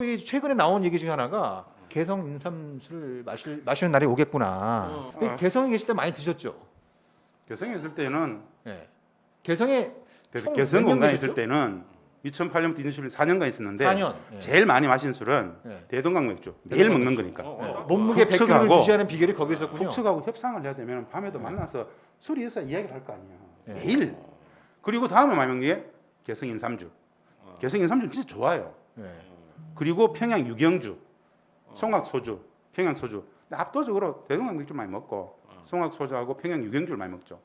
최근에 나온 얘기 중에 하나가 개성 인삼술을 마시는 날이 오겠구나. 개성에 계실 때 많이 드셨죠? 개성에 있을 때는 네. 개성에 개성 공간에 있을 때는 2008년부터 2014년간 있었는데 4년. 네. 제일 많이 마신 술은 네. 대동강 맥주. 매일 먹는 거니까. 몸무게 100kg를 북측하고 유지하는 비결이 거기 있었군요. 북측하고 협상을 해야 되면 밤에도 만나서 술이 있어 이야기를 할 거 아니야. 네. 매일. 그리고 다음에 많이 먹는 게 개성 인삼주. 개성 인삼주 진짜 좋아요. 네. 그리고 평양 유경주, 송악 소주, 평양 소주. 근데 압도적으로 대동강 맥주 많이 먹고 송악 소주하고 평양 유경주를 많이 먹죠.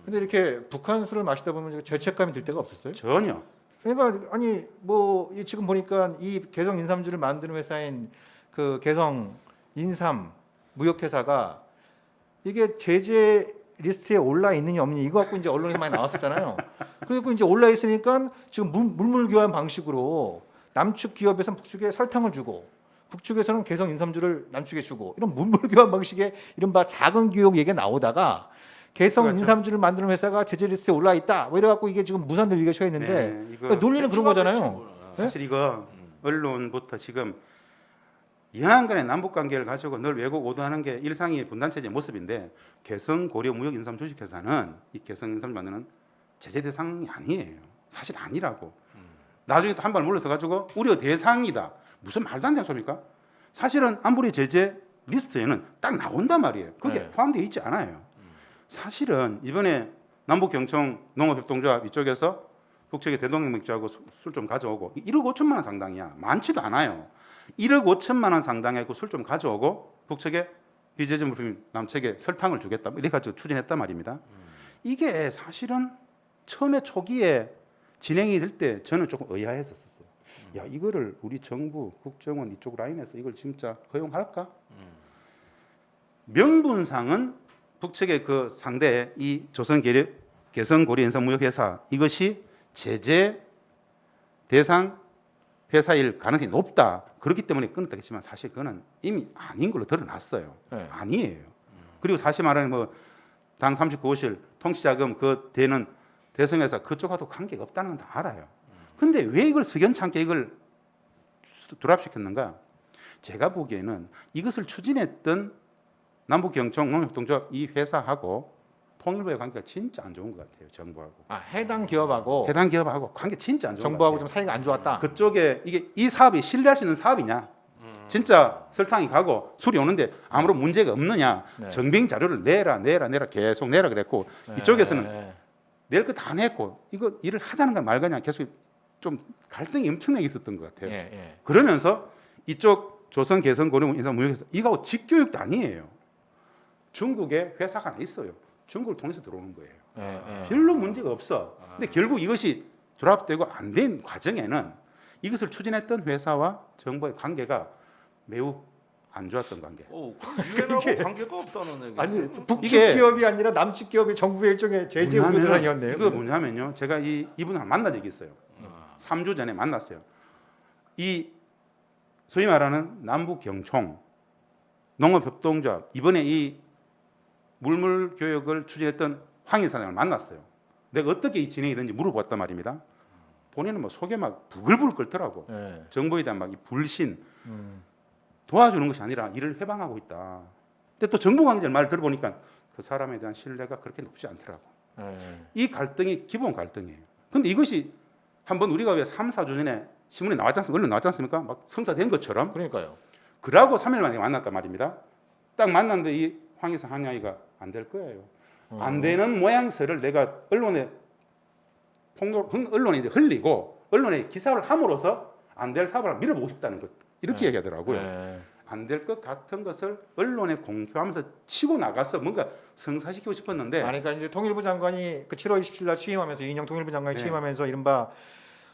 근데 이렇게 북한 술을 마시다 보면 죄책감이 들 때가 없었어요? 전혀. 그러니까 아니 뭐 지금 보니까 이 개성 인삼주를 만드는 회사인 그 개성 인삼 무역회사가 이게 제재 리스트에 올라 있느냐 없느냐 이거 갖고 이제 언론에 많이 나왔었잖아요. 그리고 이제 올라 있으니까 지금 물물 교환 방식으로 남측 기업에서는 북측에 설탕을 주고 북측에서는 개성 인삼주를 남측에 주고 이런 물물 교환 방식의 이른바 작은 교역 얘기가 나오다가 개성 그렇죠. 인삼주를 만드는 회사가 제재 리스트에 올라 있다. 뭐 이래 갖고 이게 지금 무산될 위기가 처해 있는데 네, 이거 그러니까 논리는 그런 거잖아요. 사실 이거 언론부터 지금 이한간의 남북 관계를 가지고 늘 왜곡 오도하는 게 일상의 분단체제의 모습인데 개성 고려 무역 인삼 주식회사는 이 개성 인삼을 만드는 제재 대상이 아니에요. 사실 아니라고. 나중에 또 한 발 물러서 가지고 우려 대상이다. 무슨 말도 안 되는 소리입니까? 사실은 안보리 제재 리스트에는 딱 나온단 말이에요. 그게 네. 포함되어 있지 않아요. 사실은 이번에 남북 경청 농업협동조합 이쪽에서 북측에 대동강 맥주하고 술 좀 가져오고 1억 5천만 원 상당이야. 많지도 않아요. 1억 5천만 원 상당의 그 술 좀 가져오고 북측에 비제재 물품 남측에 설탕을 주겠다. 이렇게 가지고 추진했단 말입니다. 이게 사실은 처음에 초기에 진행이 될 때 저는 조금 의아했었어요. 야 이거를 우리 정부 국정원 이쪽 라인에서 이걸 진짜 허용할까? 명분상은 북측의 그 상대 이 개성 고려 인삼무역회사 이것이 제재 대상 회사일 가능성이 높다. 그렇기 때문에 끊었다 했지만 사실 그거는 이미 아닌 걸로 드러났어요. 네. 아니에요. 그리고 사실 말하는 뭐당 39호실 통치자금 그 되는 대성회사 그쪽하고 관계가 없다는 건 다 알아요. 근데 왜 이걸 석연찮게 이걸 드랍시켰는가? 제가 보기에는 이것을 추진했던 남북경청 농협동조합 이 회사하고 통일부의 관계가 진짜 안 좋은 것 같아요. 정부하고. 해당 기업하고 해당 기업하고 관계 진짜 안 좋은 정부하고 것 좀 같아요. 사이가 안 좋았다. 그쪽에 이게 이 사업이 신뢰할 수 있는 사업이냐? 진짜 설탕이 가고 술이 오는데 아무런 문제가 없느냐? 네. 정빙 자료를 내라 계속 내라 그랬고 네. 이쪽에서는 낼 거 다 냈고 이거 일을 하자는 거 말거냐 계속 좀 갈등이 엄청나게 있었던 것 같아요. 예. 그러면서 이쪽 조선 개성 고려 인삼 무역에서 이거하고 직교육도 아니에요. 중국에 회사가 하나 있어요. 중국을 통해서 들어오는 거예요. 예. 별로 문제가 없어. 근데 결국 이것이 드랍되고 안 된 과정에는 이것을 추진했던 회사와 정부의 관계가 매우 안 좋았던 관계. 유엔하고 관계가 없다는 얘기. 아니 북측 이게 기업이 아니라 남측 기업이 정부의 일종의 제재 우려 대상이었네요. 이거 뭐냐면요. 제가 이분을 만난 적이 있어요. 3주 전에 만났어요. 이 소위 말하는 남북 경총 농업협동조합 이번에 이 물물 교역을 추진했던 황 이사장을 만났어요. 내가 어떻게 이 진행이 되는지 물어봤단 말입니다. 본인은 뭐 속에 막 부글부글 끓더라고. 예. 정부에 대한 막 이 불신 도와주는 것이 아니라 이를 해방하고 있다. 근데 또 정부 관계자의 말을 들어보니까 그 사람에 대한 신뢰가 그렇게 높지 않더라고. 예. 이 갈등이 기본 갈등이에요. 근데 이것이 한번 우리가 왜 3, 4주 전에 신문에 나왔지 않습니까? 언론 나왔지 않습니까? 막 성사된 것처럼. 그러니까요. 그러고 3일 만에 만났단 말입니다. 딱 만났는데 이 황희사 한야이가 안 될 거예요. 안 되는 모양새를 내가 언론에 언론에 이제 흘리고 언론에 기사를 함으로써 안 될 사업을 밀어보고 싶다는 것 이렇게 얘기하더라고요. 안 될 것 같은 것을 언론에 공표하면서 치고 나가서 뭔가 성사시키고 싶었는데 그러니까 이제 통일부 장관이 그 7월 27일 날 취임하면서 이인영 통일부 장관이 네. 취임하면서 이른바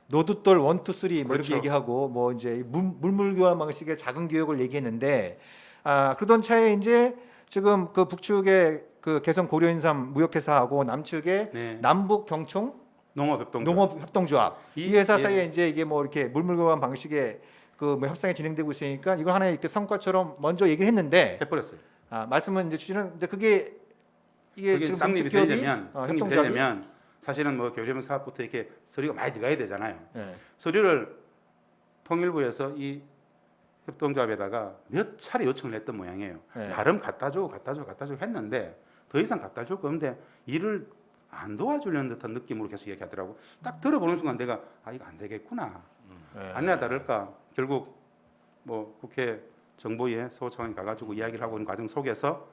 노두돌 1, 2, 3 뭐 그렇죠. 이렇게 얘기하고 뭐 이제 물물 교환 방식의 작은 교역을 얘기했는데 그러던 차에 이제 지금 그 북측의 그 개성 고려인삼 무역회사하고 남측의 네. 남북 경총 농업협동조합 이 회사 예. 사이에 이제 이게 뭐 이렇게 물물 교환 방식의 그 뭐 협상이 진행되고 있으니까 이걸 하나의 이렇게 성과처럼 먼저 얘기를 했는데 해버렸어요. 말씀은 이제 추진은 이제 그게 이게 지금 성립이 남측 기업이 되려면 협동조합이 사실은 뭐 교류협력 사업부터 이렇게 서류가 많이 들어가야 되잖아요. 예. 서류를 통일부에서 이 협동조합에다가 몇 차례 요청을 했던 모양이에요. 네. 나름 갖다 주고 했는데 더 이상 갖다 줄 거 없는데 일을 안 도와주려는 듯한 느낌으로 계속 얘기하더라고. 딱 들어보는 순간 내가 이거 안 되겠구나. 네. 아니나 다를까 결국 뭐 국회 정보위에 소차관이 가가지고 이야기를 하고 있는 과정 속에서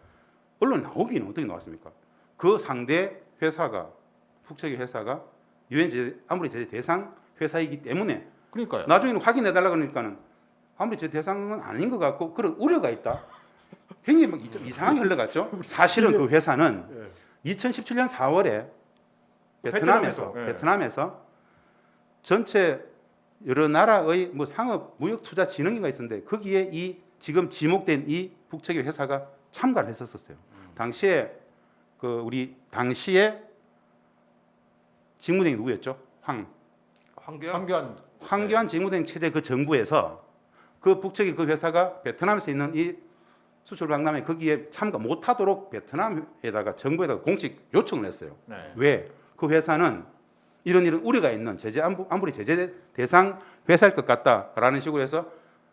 언론 나오기는 어떻게 나왔습니까? 그 상대 회사가 북측의 회사가 유엔 아무리 제재 대상 회사이기 때문에 그러니까요. 나중에는 확인해 달라 그러니까는 아무리 제 대상은 아닌 것 같고 그런 우려가 있다. 굉장히 막 좀 이상하게 흘러갔죠. 사실은 그 회사는 2017년 4월에 베트남에서 전체 여러 나라의 뭐 상업 무역 투자 진흥회가 있었는데 거기에 이 지금 지목된 이 북측의 회사가 참가를 했었어요. 당시에 그 우리 당시에 직무대행이 누구였죠? 황교안 황교안 직무대행 체제 그 정부에서 그 북측의 그 회사가 베트남에서 있는 이 수출 박람회 거기에 참가 못하도록 베트남에다가 정부에다가 공식 요청을 했어요. 네. 왜? 그 회사는 이런 우려가 있는 제재 아무리 제재 대상 회사일 것 같다라는 식으로 해서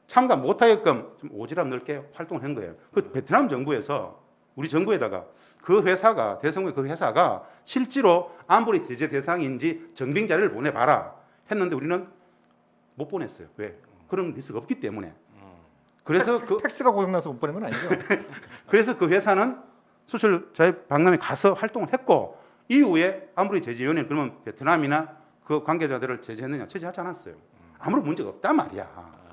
참가 못하게끔 좀 오지랖 넓게 활동을 한 거예요. 그 베트남 정부에서 우리 정부에다가 그 회사가 대성구의 그 회사가 실제로 안보리 제재 대상인지 정빙 자료를 보내봐라 했는데 우리는 못 보냈어요. 왜? 그런 리스크가 없기 때문에. 그래서 그 팩스가 고장나서 못 보낸 건 아니죠. 그래서 그 회사는 수출 자유 박람회 가서 활동을 했고 이후에 아무리 제재위원회는 그러면 베트남이나 그 관계자들을 제재했느냐? 제재하지 않았어요. 아무런 문제가 없단 말이야.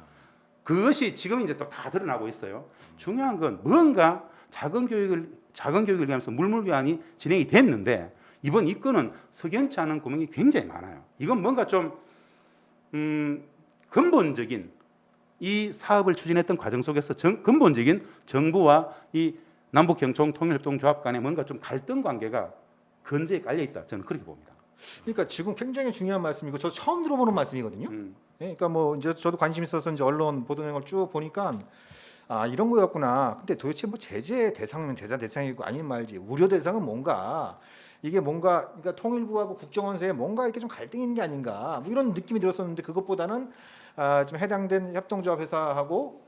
그것이 지금 이제 또 다 드러나고 있어요. 중요한 건 뭔가 작은 교육을 위하면서 물물교환이 진행이 됐는데 이번 이 건은 석연치 않은 구멍이 굉장히 많아요. 이건 뭔가 좀 근본적인 이 사업을 추진했던 과정 속에서 근본적인 정부와 이 남북경총통일협동조합 간에 뭔가 좀 갈등 관계가 건재에 깔려 있다. 저는 그렇게 봅니다. 그러니까 지금 굉장히 중요한 말씀이고 저 처음 들어보는 말씀이거든요. 음. 예, 그러니까 뭐 이제 저도 관심 있어서 이제 언론 보도 내용을 쭉 보니까 이런 거였구나. 근데 도대체 뭐 제재 대상이면 제재 대상이고 아닌 말지 우려 대상은 뭔가 이게 뭔가 그러니까 통일부하고 국정원 사이에 뭔가 이렇게 좀 갈등이 있는 게 아닌가 뭐 이런 느낌이 들었었는데 그것보다는 지금 해당된 협동조합 회사하고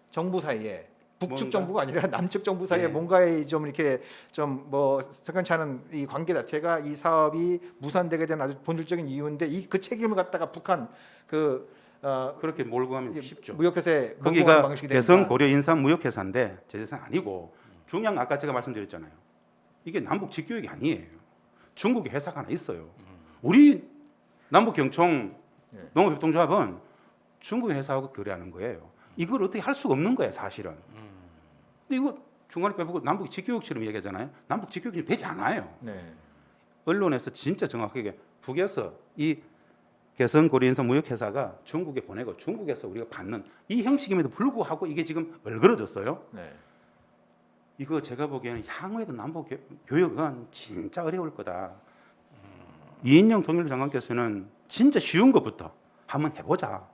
정부 사이에 북측 뭔가? 정부가 아니라 남측 정부 사이에 네. 뭔가의 좀 이렇게 좀 뭐 석연치 않은 이 관계 자체가 이 사업이 무산되게 된 아주 본질적인 이유인데 이 그 책임을 갖다가 북한 그렇게 몰고 가면 쉽죠. 무역회사에 거기가 방식이 대성 되니까. 고려 인삼 무역회사인데 제재상 아니고 중요한 건 아까 제가 말씀드렸잖아요. 이게 남북 직교육이 아니에요. 중국에 회사가 하나 있어요. 우리 남북 경총 예. 농업협동조합은 중국 회사하고 거래하는 거예요. 이걸 어떻게 할 수가 없는 거예요, 사실은. 근데 이거 중간에 빼보고 남북 직교육처럼 얘기하잖아요. 남북 직교육이 되지 않아요. 네. 언론에서 진짜 정확하게 북에서 이 개성 고려인삼 무역회사가 중국에 보내고 중국에서 우리가 받는 이 형식임에도 불구하고 이게 지금 얼그러졌어요. 네. 이거 제가 보기에는 향후에도 남북 교역은 진짜 어려울 거다. 이인영 통일부 장관께서는 진짜 쉬운 것부터 한번 해보자.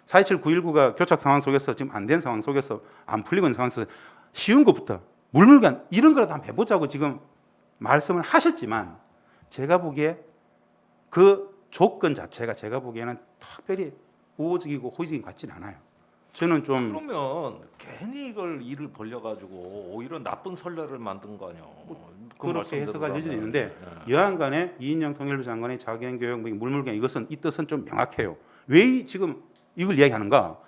4.27 9.19가 교착 상황 속에서 지금 안 된 상황 속에서 안 풀리고 있는 상황 속에서 쉬운 것부터 물물간 이런 거라도 한번 해보자고 지금 말씀을 하셨지만 제가 보기에 그 조건 자체가 제가 보기에는 특별히 우호적이고 호의적인 것 같지는 않아요. 저는 좀 그러면 괜히 이걸 일을 벌려가지고 오히려 나쁜 선례를 만든 거 아니야. 그 그렇게 말씀대로 해석할 여지도 하면. 있는데 예. 여하간에 이인영 통일부 장관의 자경교육 물물경 이것은 이 뜻은 좀 명확해요. 왜 지금 이걸 이야기하는가?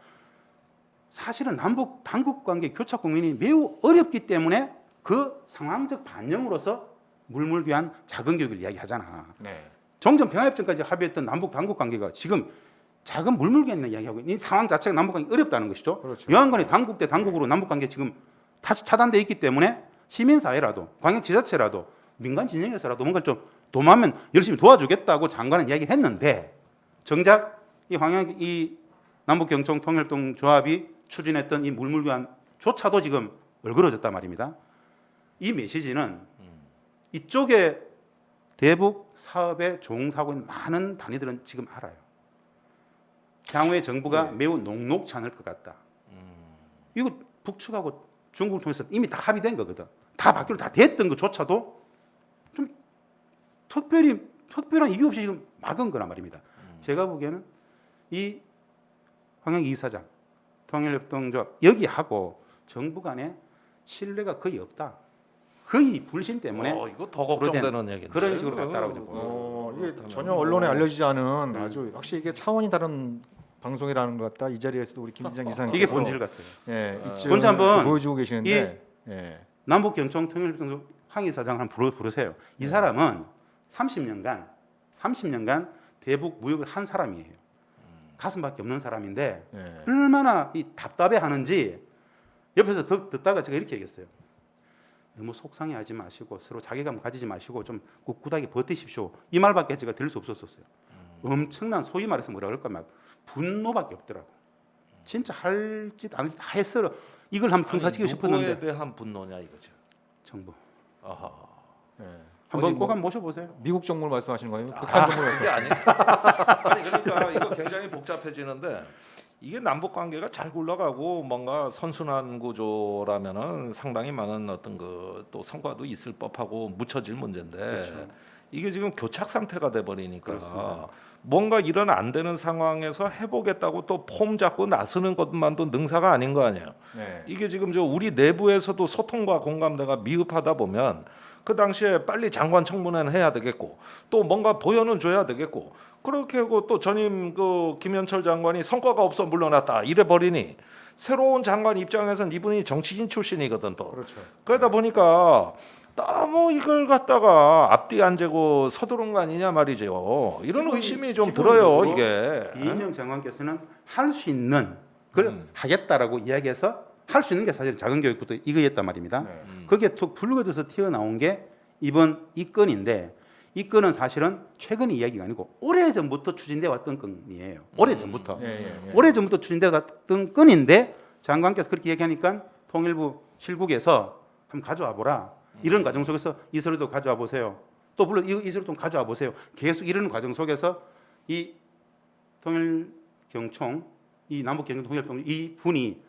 사실은 남북 당국 관계 교착 국면이 매우 어렵기 때문에 그 상황적 반영으로서 물물교환 자금 교육을 이야기하잖아. 네. 정전 평화협정까지 합의했던 남북 당국 관계가 지금 작은 물물교환이라는 이야기하고 이 상황 자체가 남북 관계 어렵다는 것이죠. 그렇죠. 여하간에 당국 대 당국으로 남북 관계 지금 차단돼 있기 때문에 시민 사회라도 광역 지자체라도 민간 진영에서라도 뭔가 좀 도마면 열심히 도와주겠다고 장관은 이야기를 했는데 정작 이 남북 경총 통일동 조합이 추진했던 이 물물교환조차도 지금 얼그러졌단 말입니다. 이 메시지는 이쪽에 대북 사업에 종사하고 있는 많은 단위들은 지금 알아요. 향후에 정부가 네. 매우 녹록치 않을 것 같다. 이거 북측하고 중국을 통해서 이미 다 합의된 거거든. 다 받기로 다 됐던 것조차도 좀 특별한 이유 없이 지금 막은 거란 말입니다. 제가 보기에는 이 황영기 이사장 통일협동조합 여기하고 정부 간에 신뢰가 거의 없다. 거의 불신 때문에 이거 더 걱정되는 얘기인데. 그런 식으로 갔다라고 저는 봅니다. 이게 전혀 언론에 알려지지 않은 아주 확실히 이게 차원이 다른 방송이라는 것 같다. 이 자리에서도 우리 김진장 이사님 이게 본질 같아요. 예, 이쯤 먼저 한번 보여주고 계시는데 예. 남북 경청 통일협동조 항의 사장 한번 부르세요. 이 사람은 30년간 대북 무역을 한 사람이에요. 가슴밖에 없는 사람인데 예. 얼마나 이 답답해하는지 옆에서 듣다가 제가 이렇게 얘기했어요. 너무 속상해하지 마시고 서로 자괴감 가지지 마시고 좀 꿋꿋하게 버티십시오. 이 말밖에 제가 들을 수 없었어요. 엄청난 소위 말해서 뭐라 그럴까 막 분노밖에 없더라고. 진짜 할 짓 안 다 했어. 이걸 한번 성사시키고 싶었는데 누구에 대한 분노냐 이거죠. 정부 아하. 예. 한번 어디 꼭 뭐 한번 모셔보세요. 미국 정부를 말씀하시는 거예요? 북한 정부를 그게 아니. 아니 그러니까 이거 굉장히 복잡해지는데 이게 남북 관계가 잘 굴러가고 뭔가 선순환 구조라면은 상당히 많은 어떤 그 또 성과도 있을 법하고 묻혀질 문제인데 그렇죠. 이게 지금 교착 상태가 돼 버리니까 그렇습니다. 뭔가 이런 안 되는 상황에서 해보겠다고 또 폼 잡고 나서는 것만도 능사가 아닌 거 아니에요. 네. 이게 지금 저 우리 내부에서도 소통과 공감대가 미흡하다 보면 그 당시에 빨리 장관 청문회는 해야 되겠고 또 뭔가 보여는 줘야 되겠고 그렇게 하고 또 전임 그 김현철 장관이 성과가 없어 물러났다 이래 버리니 새로운 장관 입장에서는 이분이 정치인 출신이거든 또 그렇죠. 그러다 보니까 너무 이걸 갖다가 앞뒤 안 재고 서두른 거 아니냐 말이죠. 이런 의심이 좀 들어요 기본적으로 이게. 이인영 장관께서는 할 수 있는 걸 하겠다라고 이야기해서 할 수 있는 게 사실 작은 교육부터 이거였단 말입니다. 네. 그게 툭 불거져서 튀어나온 게 이번 이 건인데 이 건은 사실은 최근 이야기가 아니고 오래 전부터 추진돼 왔던 건이에요. 오래 전부터. 예. 오래 전부터 추진돼 왔던 건인데 장관께서 그렇게 얘기하니까 통일부 실국에서 한번 가져와 보라. 이런 과정 속에서 이 서류도 가져와 보세요. 또 물론 이 서류도 가져와 보세요. 계속 이런 과정 속에서 이 통일경총, 이 남북경청 통일협동 이 분이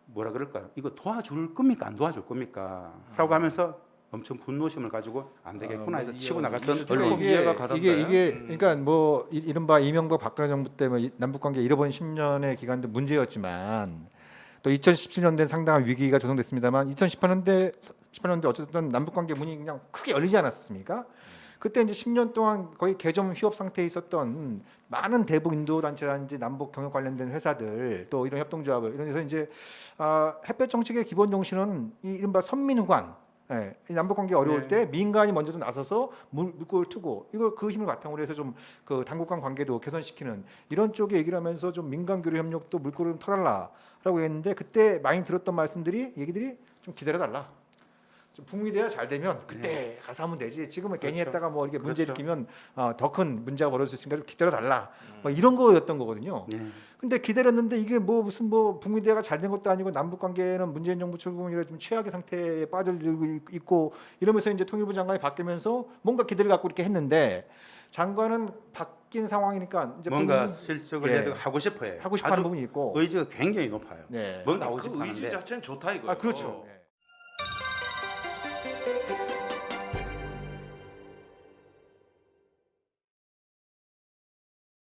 뭐라 그럴까요? 이거 도와줄 겁니까? 안 도와줄 겁니까? 라고 하면서 엄청 분노심을 가지고 안 되겠구나 해서 치고 나갔던 이게 언론. 이해가 가던데. 이게 그러니까 뭐 이른바 이명박 박근혜 정부 때 뭐 남북 관계 잃어버린 10년의 기간도 문제였지만 또 2017년 된 상당한 위기가 조성됐습니다만 18년대 어쨌든 남북 관계 문이 그냥 크게 열리지 않았습니까? 그때 이제 10년 동안 거의 개점 휴업 상태에 있었던 많은 대북 인도 단체라든지 남북 경협 관련된 회사들 또 이런 협동조합을 이런 데서 이제 햇볕 정책의 기본 정신은 이 이른바 선민후관 예, 이 남북 관계 어려울 네. 때 민간이 먼저 좀 나서서 물꼬를 트고 이걸 그 힘을 바탕으로 해서 좀 그 당국 간 관계도 개선시키는 이런 쪽에 얘기를 하면서 좀 민간 교류 협력도 물꼬를 터달라라고 했는데 그때 많이 들었던 말씀들이 얘기들이 좀 기다려달라. 좀 북미대화 잘 되면 그때 가서 하면 되지. 지금은 괜히 그렇죠. 했다가 뭐 이렇게 문제 그렇죠. 일으키면 더 큰 문제가 벌어질 수 있으니까 좀 기다려달라. 뭐 이런 거였던 거거든요. 네. 근데 기다렸는데 이게 뭐 무슨 뭐 북미 대화가 잘 된 것도 아니고 남북 관계는 문재인 정부 출범이라 좀 최악의 상태에 빠져들고 있고 이러면서 이제 통일부 장관이 바뀌면서 뭔가 기대를 갖고 이렇게 했는데 장관은 바뀐 상황이니까 이제 뭔가 본인은 실적을 예. 내도 하고 싶어요. 하고 싶어하는 아주 부분이 있고 의지가 굉장히 높아요. 네. 뭔가 하고 그 싶어 의지 하는데 자체는 좋다 이거예요. 그렇죠. 네.